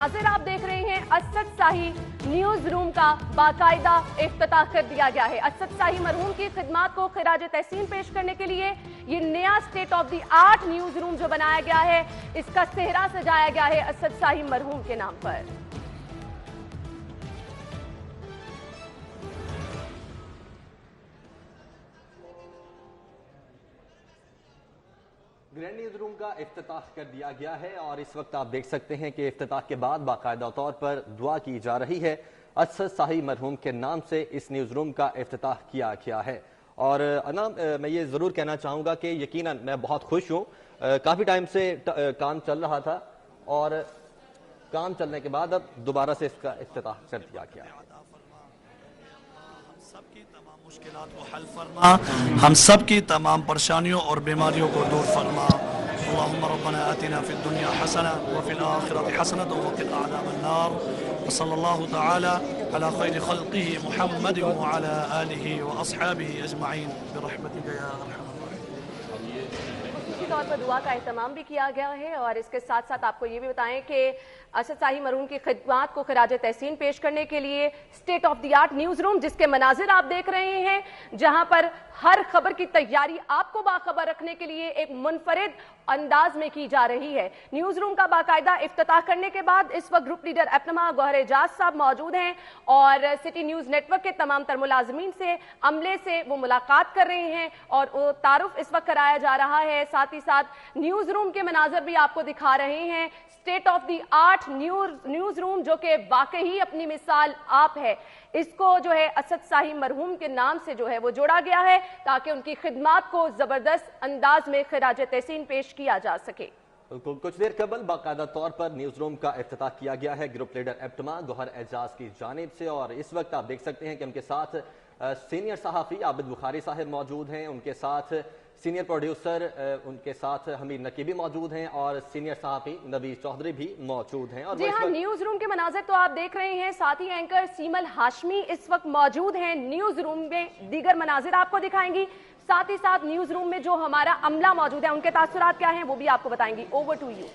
नाज़िर आप देख रहे हैं असद शाही न्यूज रूम का बाकायदा इफ्तिताह कर दिया गया है। असद शाही मरहूम की खिदमात को खिराज तहसीन पेश करने के लिए ये नया state of the art news room जो बनाया गया है, इसका सेहरा सजाया गया है असद शाही मरहूम के नाम पर। ग्रैंड न्यूज रूम का इफ्तिताह कर दिया गया है और इस वक्त आप देख सकते हैं कि इफ्तिताह के बाद बाकायदा तौर पर दुआ की जा रही है। असद शाही मरहूम के नाम से इस न्यूज रूम का इफ्तिताह किया गया है। और मैं ये जरूर कहना चाहूंगा कि यकीनन मैं बहुत खुश हूँ। काफी टाइम से काम चल रहा था और काम चलने के बाद अब दोबारा से इसका इफ्तिताह कर दिया गया है। मुश्किलात को हल फरमा, हम सब की तमाम परेशानियों और बीमारियों को दूर फरमा। अल्लाहुम्मा रब्बना आतिना फिद दुनिया हसना व फिल आखिरति हसनतन व क़िना अज़ाबन्नार। व सल्लल्लाहु तआला अला खैरि खल्क़िही मुहम्मद व अला आलिही व अस्हाबिही अजमईन बिरहमतिका या अरहमर राहिमीन। तौर पर दुआ का एहतमाम भी किया गया है और इसके साथ साथ आपको ये भी बताएं कि असद शाही मरहूम की खिदमात को खिराज तहसीन पेश करने के लिए state of the art news room, जिसके मनाजिर आप देख रहे हैं, जहां पर हर खबर की तैयारी आपको बाखबर रखने के लिए एक मुनफरिद अंदाज में की जा रही है। न्यूज रूम का बाकायदा इफ्तिताह करने के बाद इस वक्त ग्रुप लीडर अपनमा गौहर एजाज साहब मौजूद हैं और सिटी न्यूज नेटवर्क के तमाम तर मुलाजमीन से, अमले से वो मुलाकात कर रहे हैं और तारुफ इस वक्त कराया जा रहा है। साथ ही साथ न्यूज रूम के मनाजर भी आपको दिखा रहे हैं। State of the art news room जो कि वाकई अपनी मिसाल आप है, इसको जो है असद शाही मरहूम के नाम से जो है वो जोड़ा गया है ताकि उनकी खिदमात को जबरदस्त अंदाज में खिराज तहसीन पेश किया जा सके। कुछ देर कबल बाकायदा तौर पर न्यूज रूम का इफ्तिताह किया गया है ग्रुप लीडर अपनमा गौहर एजाज की जानिब से और इस वक्त आप देख सकते हैं कि उनके साथ सीनियर सहाफ़ी आबिद बुखारी साहब मौजूद हैं, उनके साथ सीनियर प्रोड्यूसर उनके साथ हमीद नकीबी मौजूद हैं और सीनियर सहाफ़ी नबी चौधरी भी मौजूद हैं। और जी हाँ, न्यूज रूम के मनाज़िर तो आप देख रहे हैं, साथ ही एंकर सीमल हाशमी इस वक्त मौजूद हैं। न्यूज रूम में दीगर मनाज़िर आपको दिखाएंगी, साथ ही साथ न्यूज रूम में जो हमारा अमला मौजूद है उनके तासुरात क्या हैं वो भी आपको बताएंगी। Over to you.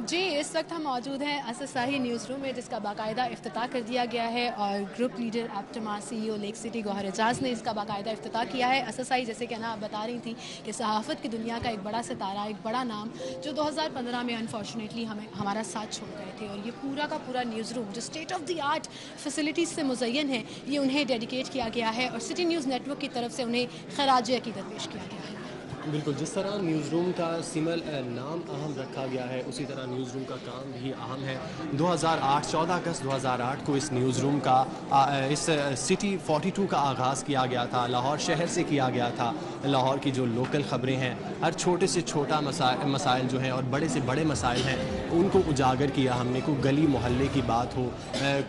जी, इस वक्त हम मौजूद हैं असद शाही न्यूज़ रूम में, जिसका बाकायदा इफ्तिताह कर दिया गया है और ग्रुप लीडर अपनमा CEO Lake City Gohar Ejaz ने इसका बाकायदा इफ्तिताह किया है। असद शाही, जैसे कि ना आप बता रही थी कि सहाफ़त की दुनिया का एक बड़ा सितारा, एक बड़ा नाम जो 2015 में अनफॉर्चुनेटली हमारा साथ छोड़ गए थे और ये पूरा का पूरा न्यूज़ रूम जो state of the art facilities से मुज़य्यन है, ये उन्हें डेडिकेट किया गया है और सिटी न्यूज़ नेटवर्क की तरफ से उन्हें खराज अक़ीदत पेश किया गया है। बिल्कुल, जिस तरह न्यूज़ रूम का सिमल नाम अहम रखा गया है, उसी तरह न्यूज़ रूम का काम भी अहम है। 14 अगस्त 2008 को इस न्यूज़ रूम का इस सिटी 42 का आगाज़ किया गया था। लाहौर शहर से किया गया था। लाहौर की जो लोकल ख़बरें हैं, हर छोटे से छोटा मसाइल जो हैं और बड़े से बड़े मसाइल हैं, उनको उजागर किया हमने। कोई गली मोहल्ले की बात हो,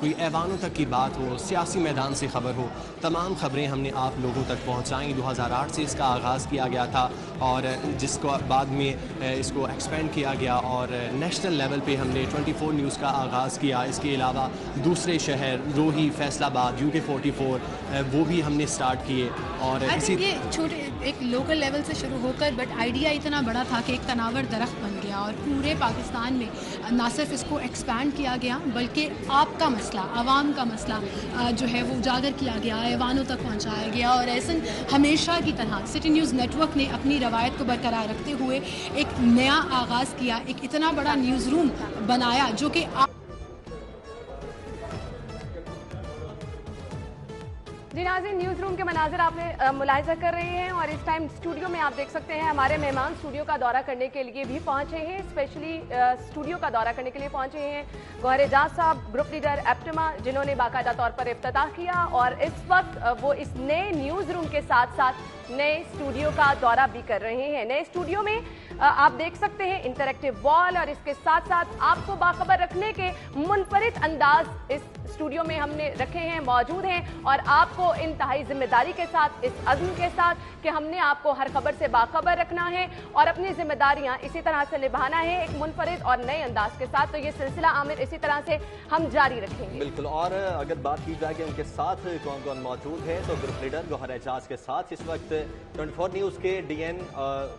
कोई ऐवानों तक की बात हो, सियासी मैदान से ख़बर हो, तमाम ख़बरें हमने आप लोगों तक पहुँचाई। 2008 से इसका आगाज़ किया गया था और जिसको बाद में इसको एक्सपेंड किया गया और नेशनल लेवल पे हमने 24 न्यूज़ का आगाज़ किया। इसके अलावा दूसरे शहर रोही, फैसलाबाद, UK 44 वो भी हमने स्टार्ट किए और इसी ये छोटे एक लोकल लेवल से शुरू होकर बट आइडिया इतना बड़ा था कि एक तनावर दरख्त बन गया और पूरे पाकिस्तान में ना सिर्फ इसको एक्सपैंड किया गया बल्कि आपका मसला, आवाम का मसला जो है वो उजागर किया गया, ऐवानों तक पहुँचाया गया और ऐसा हमेशा की तरह सिटी न्यूज़ नेटवर्क ने अपनी रवायत को बरकरार रखते हुए एक नया आगाज़ किया, एक इतना बड़ा न्यूज़ रूम बनाया जो कि जी नाज़रीन, न्यूज़ रूम के मनाज़िर आपने मुलाहिज़ा कर रहे हैं और इस टाइम स्टूडियो में आप देख सकते हैं हमारे मेहमान स्टूडियो का दौरा करने के लिए भी पहुंचे हैं। स्पेशली स्टूडियो का दौरा करने के लिए पहुंचे हैं गौहर एजाज साहब, ग्रुप लीडर अपनमा, जिन्होंने बाकायदा तौर पर इफ्तिताह किया और इस वक्त वो इस नए न्यूज़ रूम के साथ साथ नए स्टूडियो का दौरा भी कर रहे हैं। नए स्टूडियो में आप देख सकते हैं इंटरैक्टिव वॉल और इसके साथ साथ आपको बाखबर रखने के मुनफरिद अंदाज इस स्टूडियो में हमने रखे हैं, मौजूद हैं और आपको इंतहाई जिम्मेदारी के साथ, इस अज़्म के साथ कि हमने आपको हर खबर से बाखबर रखना है और अपनी जिम्मेदारियां इसी तरह से निभाना है एक मुनफरिद और नए अंदाज के साथ। तो ये सिलसिला आमिर इसी तरह से हम जारी रखेंगे। बिल्कुल, और अगर बात की जाए कि उनके साथ कौन कौन मौजूद है तो ग्रुप लीडर गौहर एजाज के साथ इस वक्त 24 न्यूज़ के DN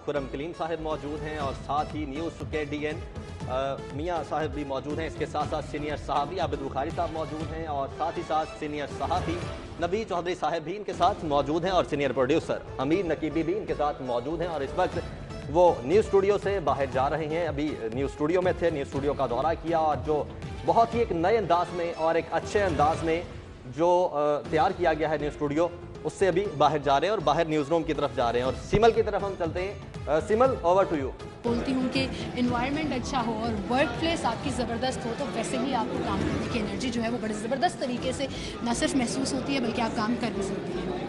खुरम कलीम साहब मौजूद हैं और साथ ही न्यूज़ के DN मियां साहब भी मौजूद हैं। इसके साथ साथ सीनियर सहाफ़ी आबिद बुखारी साहब मौजूद हैं और साथ ही साथ सीनियर सहाफ़ी नबी चौधरी साहब भी इनके साथ मौजूद हैं और सीनियर प्रोड्यूसर अमीर नकीबी भी इनके साथ मौजूद हैं। और इस वक्त वो न्यूज़ स्टूडियो से बाहर जा रहे हैं। अभी न्यूज़ स्टूडियो में थे, न्यूज़ स्टूडियो का दौरा किया और जो बहुत ही एक नए अंदाज में और एक अच्छे अंदाज में जो तैयार किया गया है न्यूज़ स्टूडियो, उससे अभी बाहर जा रहे हैं और बाहर न्यूज़ रूम की तरफ जा रहे हैं। और सिमल की तरफ हम चलते हैं। सिमल, ओवर टू यू। बोलती हूँ कि एनवायरनमेंट अच्छा हो और वर्क प्लेस आपकी ज़बरदस्त हो, तो वैसे ही आपको काम करने की एनर्जी जो है वो बड़े ज़बरदस्त तरीके से न सिर्फ महसूस होती है बल्कि आप काम कर भी सकती हैं।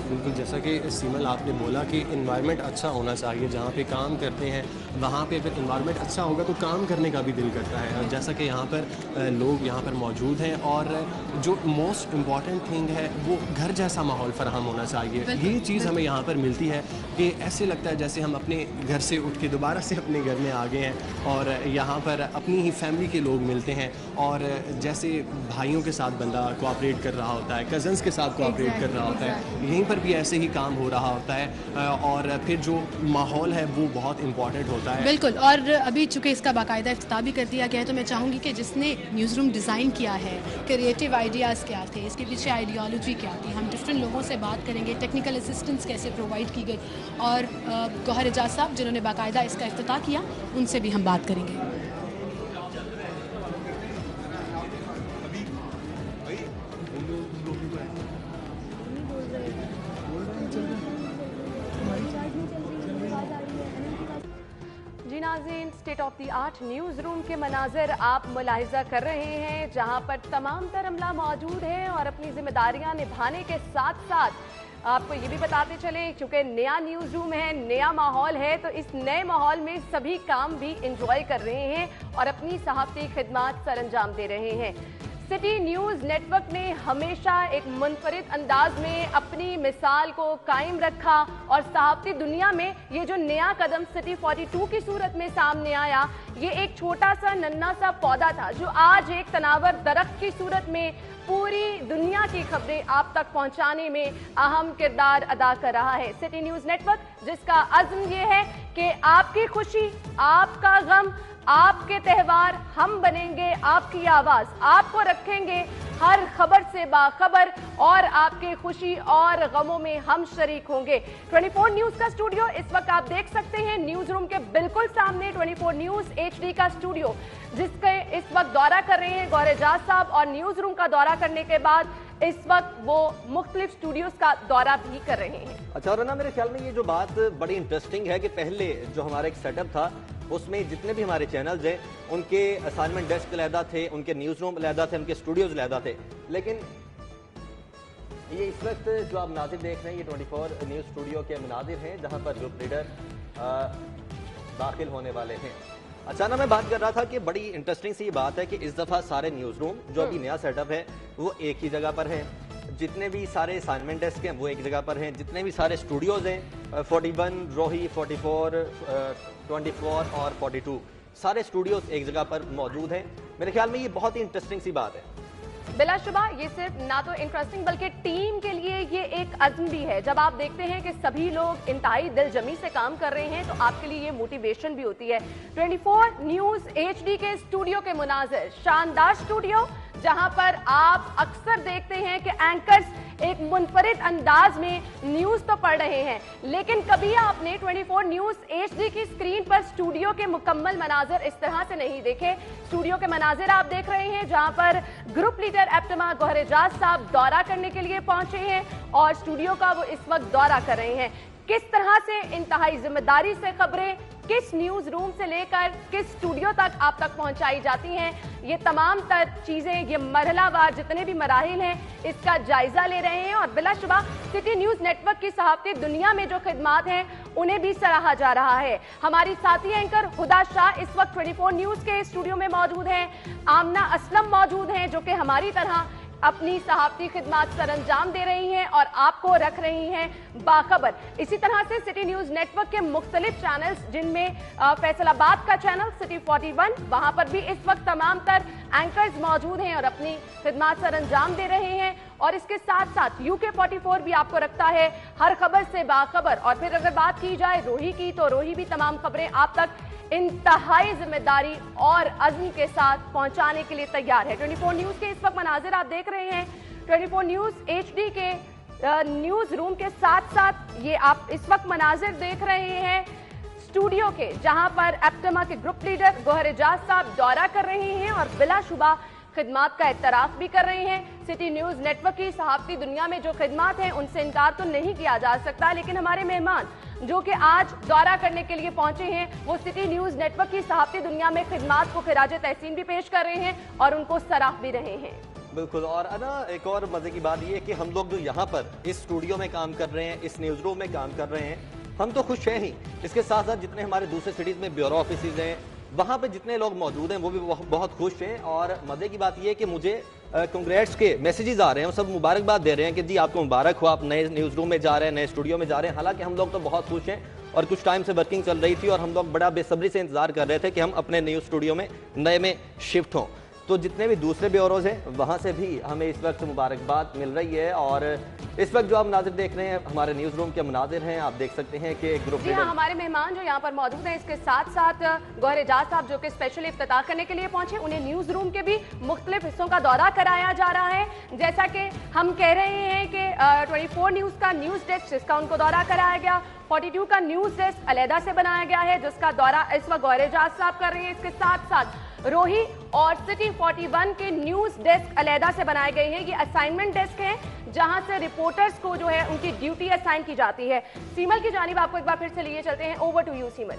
बिल्कुल, जैसा कि सिमल आपने बोला कि इन्वायरमेंट अच्छा होना चाहिए, जहाँ पे काम करते हैं वहाँ पे अगर इन्वायरमेंट अच्छा होगा तो काम करने का भी दिल करता है। और जैसा कि यहाँ पर लोग यहाँ पर मौजूद हैं और जो मोस्ट इम्पॉर्टेंट थिंग है वो घर जैसा माहौल फराहम होना चाहिए। ये चीज़ हमें यहाँ पर मिलती है कि ऐसे लगता है जैसे हम अपने घर से उठ के दोबारा से अपने घर में आ गए हैं और यहाँ पर अपनी ही फैमिली के लोग मिलते हैं और जैसे भाइयों के साथ बंदा कोऑपरेट कर रहा होता है, कज़न्स के साथ कोऑपरेट कर रहा होता है, यहीं पर भी ऐसे ही काम हो रहा होता है और फिर जो माहौल है वो बहुत इम्पॉर्टेंट होता है। बिल्कुल, और अभी चूँकि इसका बाकायदा इफ्तिताह भी कर दिया गया है तो मैं चाहूँगी कि जिसने न्यूज़ रूम डिज़ाइन किया है, क्रिएटिव आइडियाज़ क्या थे, इसके पीछे आइडियोलॉजी क्या थी, हम डिफरेंट लोगों से बात करेंगे, टेक्निकल असिस्टेंस कैसे प्रोवाइड की गई और गौहर एजाज साहब जिन्होंने बाकायदा इसका इफ्तिताह किया उनसे भी हम बात करेंगे। जी नाज़रीन, state of the art news room के मनाज़र आप मुलाहिज़ा कर रहे हैं, जहां पर तमाम तर अमला मौजूद है और अपनी जिम्मेदारियां निभाने के साथ साथ आपको ये भी बताते चले, क्योंकि नया न्यूज़ रूम है, नया माहौल है, तो इस नए माहौल में सभी काम भी इंजॉय कर रहे हैं और अपनी सहाफ़ती खिदमात सर अंजाम दे रहे हैं। सिटी न्यूज़ नेटवर्क ने हमेशा एक मुनफरिद अंदाज में अपनी मिसाल को कायम रखा और सहाफ़ती दुनिया में ये जो नया कदम सिटी 42 की सूरत में सामने आया, ये एक छोटा सा नन्हा सा पौधा था जो आज एक तनावर दरख्त की सूरत में पूरी दुनिया की खबरें आप तक पहुंचाने में अहम किरदार अदा कर रहा है। सिटी न्यूज़ नेटवर्क जिसका अज़्म ये है कि आपकी खुशी, आपका गम, आपके त्यौहार, हम बनेंगे आपकी आवाज, आपको रखेंगे हर खबर से बाखबर और आपके खुशी और गमों में हम शरीक होंगे। 24 न्यूज का स्टूडियो इस वक्त आप देख सकते हैं न्यूज रूम के बिल्कुल सामने 24 न्यूज HD का स्टूडियो, जिसके इस वक्त दौरा कर रहे हैं गौहर एजाज साहब और न्यूज रूम का दौरा करने के बाद इस वक्त वो मुख्तलिफ स्टूडियोज का दौरा भी कर रहे हैं। अच्छा, और ना मेरे ख्याल में ये जो बात बड़ी इंटरेस्टिंग है कि पहले जो हमारा एक सेटअप था उसमें जितने भी हमारे चैनल्स हैं उनके असाइनमेंट डेस्क अलहदा थे, उनके न्यूज़ रूम अलहदा थे, उनके स्टूडियोज अलहदा थे। लेकिन ये इस वक्त जो आप नाज़िर देख रहे हैं ये 24 न्यूज़ स्टूडियो के मनाजिर हैं जहां पर ग्रुप लीडर दाखिल होने वाले हैं। अच्छा ना, मैं बात कर रहा था कि बड़ी इंटरेस्टिंग सी बात है कि इस दफ़ा सारे न्यूज़ रूम जो अभी नया सेटअप है वो एक ही जगह पर है, जितने भी सारे असाइनमेंट डेस्क हैं वो एक जगह पर हैं, जितने भी सारे स्टूडियोज़ हैं 41, रोही, 44, 24 और 42 सारे स्टूडियोज एक जगह पर मौजूद हैं। मेरे ख्याल में ये बहुत ही इंटरेस्टिंग सी बात है। बिलाशुबा ये सिर्फ ना तो इंटरेस्टिंग बल्कि टीम के लिए ये एक अज़्म भी है। जब आप देखते हैं कि सभी लोग इंतहाई दिलजमी से काम कर रहे हैं तो आपके लिए ये मोटिवेशन भी होती है। 24 न्यूज़ HD के स्टूडियो के मुनाज़िर शानदार स्टूडियो, जहां पर आप अक्सर देखते हैं कि एंकर्स एक मुनफरिद अंदाज में न्यूज तो पढ़ रहे हैं, लेकिन कभी आपने 24 न्यूज HD की स्क्रीन पर स्टूडियो के मुकम्मल मनाजिर इस तरह से नहीं देखे। स्टूडियो के मनाजिर आप देख रहे हैं जहां पर ग्रुप लीडर एप्टमा गौहर एजाज साहब दौरा करने के लिए पहुंचे हैं और स्टूडियो का वो इस वक्त दौरा कर रहे हैं। किस तरह से इंतहाई जिम्मेदारी से खबरें किस न्यूज रूम से लेकर किस स्टूडियो तक आप तक पहुंचाई जाती हैं, ये तमाम तर चीजें, ये मरहलावार जितने भी मराहिल हैं, इसका जायजा ले रहे हैं। और बिलाशुबा सिटी न्यूज नेटवर्क की सहाफती दुनिया में जो खिदमात हैं उन्हें भी सराहा जा रहा है। हमारी साथी एंकर हुदा शाह इस वक्त 24 न्यूज के स्टूडियो में मौजूद हैं, आमना असलम मौजूद हैं जो कि हमारी तरह अपनी सहाफती खिदमात सर अंजाम दे रही हैं और आपको रख रही हैं बाखबर। इसी तरह से सिटी न्यूज नेटवर्क के मुख्तलिफ चैनल्स, जिनमें फैसलाबाद का चैनल सिटी 41, वहां पर भी इस वक्त तमाम तर एंकर्स मौजूद हैं और अपनी खिदमात सर अंजाम दे रहे हैं। और इसके साथ साथ UK 44 भी आपको रखता है हर खबर से बाखबर। और फिर अगर बात की जाए रोही की, तो रोही भी तमाम खबरें आप तक इंतहाई जिम्मेदारी और अज़्म के साथ पहुंचाने के लिए तैयार है। 24 न्यूज के इस वक्त मनाजिर आप देख रहे हैं। 24 न्यूज HD के न्यूज रूम के साथ साथ ये आप इस वक्त मनाजिर देख रहे हैं स्टूडियो के, जहां पर एप्टमा के ग्रुप लीडर गौहर एजाज साहब दौरा कर रहे हैं और बिलाशुबा खिदमात का इतराफ भी कर रहे हैं। सिटी न्यूज नेटवर्क की सहाफती दुनिया में जो खिदमात हैं उनसे इनकार तो नहीं किया जा सकता, लेकिन हमारे मेहमान जो कि आज दौरा करने के लिए पहुंचे हैं वो सिटी न्यूज नेटवर्क की सहाफती दुनिया में खिदमात को खिराज तहसीन भी पेश कर रहे हैं और उनको सराह भी रहे हैं। बिल्कुल। और अना, एक और मजे की बात ये कि हम लोग जो यहाँ पर इस स्टूडियो में काम कर रहे हैं, इस न्यूज रूम में काम कर रहे हैं, हम तो खुश हैं ही। इसके साथ साथ जितने हमारे दूसरे सिटीज में ब्यूरो ऑफिस हैं वहाँ पे जितने लोग मौजूद हैं वो भी बहुत खुश हैं। और मजे की बात ये है कि मुझे कांग्रेट्स के मैसेजेस आ रहे हैं, सब मुबारकबाद दे रहे हैं कि जी आपको मुबारक हो, आप नए न्यूज़ रूम में जा रहे हैं, नए स्टूडियो में जा रहे हैं। हालांकि हम लोग तो बहुत खुश हैं और कुछ टाइम से वर्किंग चल रही थी और हम लोग बड़ा बेसब्री से इंतजार कर रहे थे कि हम अपने न्यूज़ स्टूडियो में नए में शिफ्ट हों। तो जितने भी दूसरे ब्यूरोज हैं वहाँ से भी हमें इस वक्त मुबारकबाद मिल रही है। और इस वक्त जो आप मनाजिर देख रहे हैं हमारे न्यूज़ रूम के मनाजिर हैं। आप देख सकते हैं कि ग्रुप जी हाँ, हमारे मेहमान जो यहाँ पर मौजूद हैं, इसके साथ साथ गौहर एजाज साहब जो कि स्पेशल इफ्तिताह करने के लिए पहुंचे, उन्हें न्यूज़ रूम के भी मुख्तलिफ हिस्सों का दौरा कराया जा रहा है। जैसा कि हम कह रहे हैं कि 24 न्यूज़ का न्यूज़ डेस्क जिसका उनको दौरा कराया गया, 42 का न्यूज़ डेस्क अलहदा से बनाया गया है जिसका दौरा इस वक्त गौहर एजाज साहब कर रहे हैं। इसके साथ साथ रोही और सिटी 41 के न्यूज़ डेस्क अलहदा से बनाए गए हैं। ये असाइनमेंट डेस्क है जहां से रिपोर्टर्स को जो है उनकी ड्यूटी असाइन की जाती है। सीमल की जानिब आपको एक बार फिर से लिए चलते हैं। Over to you Seemal.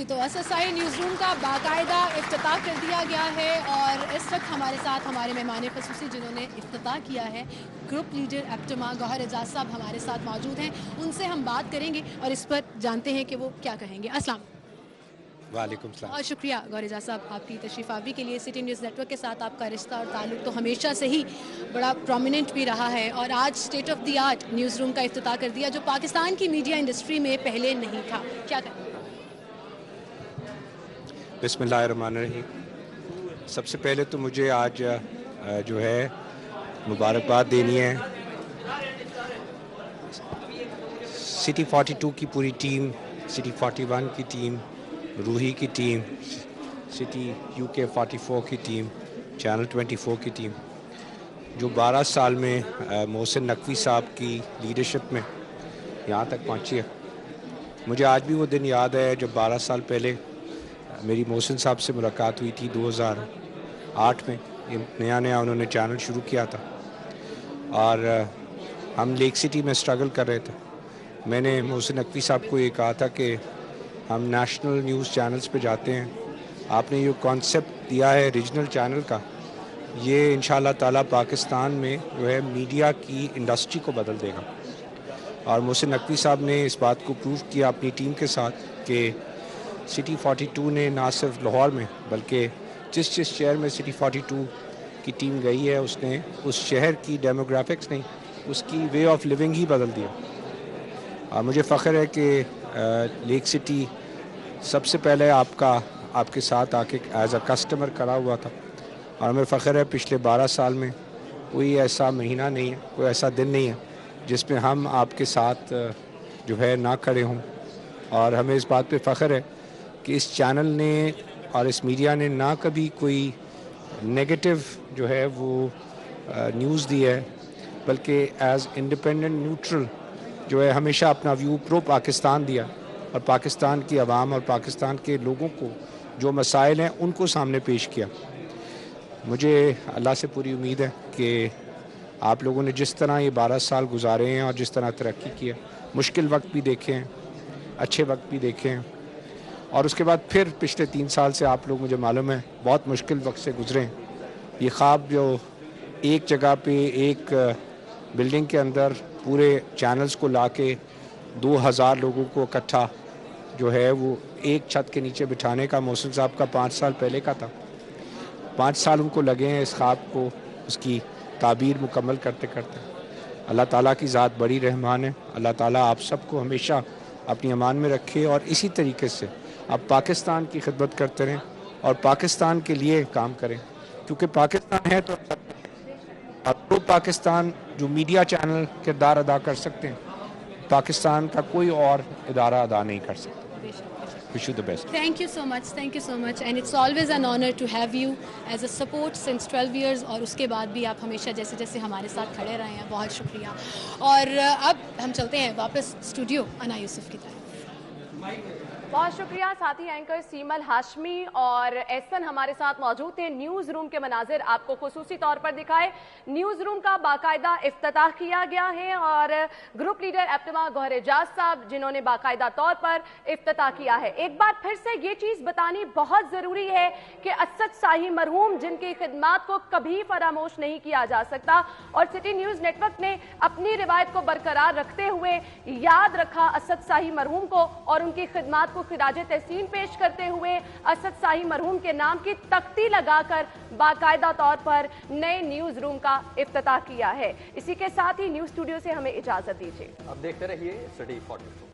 तो एसएसआई न्यूज़ रूम का बाकायदा इफ्तिताह कर दिया गया है और इस वक्त हमारे साथ हमारे मेहमान ख़ुसूसी जिन्होंने इफ्तिताह किया है ग्रुप लीडर एप्टमा गौहर एजाज साहब हमारे साथ मौजूद हैं। उनसे हम बात करेंगे और इस पर जानते हैं कि वो क्या कहेंगे। अस्सलाम वालेकुम सलाम। और शुक्रिया गौहर एजाज साहब आपकी तशरीफ़ आवी के लिए। सिटी न्यूज़ नेटवर्क के साथ आपका रिश्ता और ताल्लुक़ तो हमेशा से ही बड़ा प्रोमिनेंट भी रहा है और आज state of the art news room का इफ्तिताह कर दिया जो पाकिस्तान की मीडिया इंडस्ट्री में पहले नहीं था, क्या कहें? बिस्मिल्लाहिर्रहमानिर्रहीम। सबसे पहले तो मुझे आज जो है मुबारकबाद देनी है सिटी 42 की पूरी टीम, सिटी 41 की टीम, रूही की टीम, सिटी UK 44 की टीम, चैनल 24 की टीम, जो 12 साल में मोहसिन नकवी साहब की लीडरशिप में यहाँ तक पहुँची है। मुझे आज भी वो दिन याद है जब 12 साल पहले मेरी मोहसिन साहब से मुलाकात हुई थी 2008 में। नया नया उन्होंने चैनल शुरू किया था और हम लेक सिटी में स्ट्रगल कर रहे थे। मैंने मोहसिन नकवी साहब को ये कहा था कि हम नेशनल न्यूज़ चैनल्स पे जाते हैं, आपने ये कॉन्सेप्ट दिया है रीजनल चैनल का, ये इंशाअल्लाह ताला पाकिस्तान में जो है मीडिया की इंडस्ट्री को बदल देगा। اور محسن نقوی صاحب نے اس بات کو پروف کیا اپنی ٹیم کے ساتھ کہ سٹی 42 نے نہ صرف لاہور میں بلکہ جس شہر میں سٹی 42 کی ٹیم گئی ہے اس نے اس شہر کی ڈیموگرافکس نہیں، اس کی وے آف لیونگ ہی بدل دیا. مجھے فخر ہے کہ لیک سٹی سب سے پہلے آپ کے ساتھ آ کے ایز اے کسٹمر کھڑا ہوا تھا، اور ہمیں فخر ہے پچھلے 12 سال میں کوئی ایسا مہینہ نہیں ہے، کوئی ایسا دن نہیں ہے جس میں ہم آپ کے ساتھ جو ہے نہ کھڑے ہوں. اور ہمیں اس بات پہ فخر ہے کہ اس چینل نے اور اس میڈیا نے نہ کبھی کوئی نیگیٹو جو ہے وہ نیوز دی ہے، بلکہ ایز انڈیپینڈنٹ نیوٹرل جو ہے ہمیشہ اپنا ویو پرو پاکستان دیا، اور پاکستان کی عوام اور پاکستان کے لوگوں کو جو مسائل ہیں ان کو سامنے پیش کیا. مجھے اللہ سے پوری امید ہے کہ آپ لوگوں نے جس طرح یہ 12 سال گزارے ہیں اور جس طرح ترقی کی ہے، مشکل وقت بھی دیکھے ہیں، اچھے وقت بھی دیکھے ہیں، اور اس کے بعد پھر پچھلے 3 سال سے آپ لوگ مجھے معلوم ہے بہت مشکل وقت سے گزرے ہیں. یہ خواب جو ایک جگہ پہ ایک بلڈنگ کے اندر پورے چینلز کو لا کے 2000 لوگوں کو اکٹھا جو ہے وہ ایک چھت کے نیچے بٹھانے کا محسن صاحب کا 5 سال پہلے کا تھا. 5 سال ان کو لگے ہیں اس خواب کو، اس کی تعبیر مکمل کرتے کرتے. اللہ تعالیٰ کی ذات بڑی رحمان ہے. اللہ تعالیٰ آپ سب کو ہمیشہ اپنی امان میں رکھے، اور اسی طریقے سے آپ پاکستان کی خدمت کرتے رہیں اور پاکستان کے لیے کام کریں، کیونکہ پاکستان ہے تو اب پاکستان جو میڈیا چینل کردار ادا کر سکتے ہیں، پاکستان کا کوئی اور ادارہ ادا نہیں کر سکتا. Wish you the best. Thank you so much, and it's always an honor to have you as a support since 12 years, اور اس کے بعد بھی آپ ہمیشہ جیسے ہمارے ساتھ کھڑے رہے ہیں. بہت شکریہ. اور اب ہم چلتے ہیں واپس اسٹوڈیو انا یوسف کی طرف. بہت شکریہ. ساتھی اینکر سیمل ہاشمی اور احسن ہمارے ساتھ موجود تھے. نیوز روم کے مناظر آپ کو خصوصی طور پر دکھائے. نیوز روم کا باقاعدہ افتتاح کیا گیا ہے، اور گروپ لیڈر اپٹما گوہر اعجاز صاحب جنہوں نے باقاعدہ طور پر افتتاح کیا ہے. ایک بار پھر سے یہ چیز بتانی بہت ضروری ہے کہ اسد شاہی مرحوم جن کی خدمات کو کبھی فراموش نہیں کیا جا سکتا، اور سٹی نیوز نیٹ ورک نے اپنی روایت کو برقرار رکھتے ہوئے یاد رکھا اسد شاہی مرحوم کو، اور ان کی خدمات کو خراج تحسین پیش کرتے ہوئے اسد شاہی مرحوم کے نام کی تختی لگا کر باقاعدہ طور پر نئے نیوز روم کا افتتاح کیا ہے. اسی کے ساتھ ہی نیوز اسٹوڈیو سے ہمیں اجازت دیجیے. اب دیکھتے رہیے سٹی 42.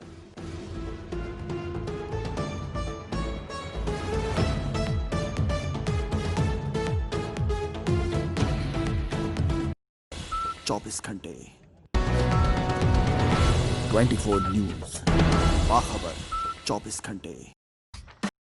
چوبیس گھنٹے 24 نیوز، باخبر 24 گھنٹے.